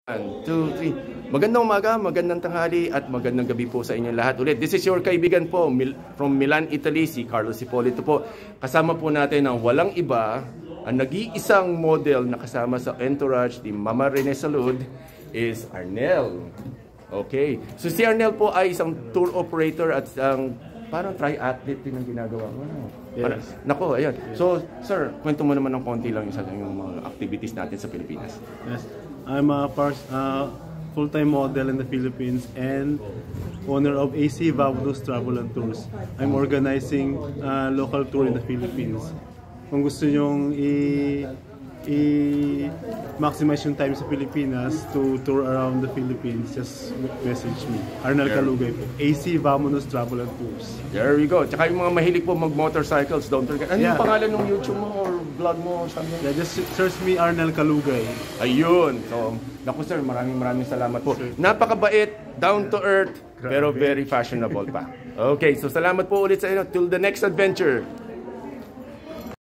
1, 2, 3. Magandang umaga, magandang tanghali at magandang gabi po sa inyong lahat ulit. This is your kaibigan po from Milan, Italy, si Carlos Hipolito po. Kasama po natin ang walang iba, ang nag-iisang model na kasama sa entourage ni Mama Rene Salud is Arnel. Okay, so si Arnel po ay isang tour operator at isang parang triathlete din ang ginagawa mo. Yes. Nako, ayan. So, sir, kwento mo naman ng konti lang yung mga activities natin sa Pilipinas. Yes. I'm a full-time model in the Philippines and owner of AC Vablos Travel and Tours. I'm organizing a local tour in the Philippines. Kung gusto nyong i-maximize yung time sa Pilipinas to tour around the Philippines, just message me. Arnel Calugay po. AC Vablos Travel and Tours. There we go. Tsaka yung mga mahilig po mag-motorcycles, don't forget. Ano yung pangalan ng YouTube mo or vlog mo? Yeah, just search me Arnel Calugay. Ayun. So, naku sir, maraming salamat po. Napakabait, down to earth, pero very fashionable pa. Okay, so salamat po ulit sa inyo. Till the next adventure.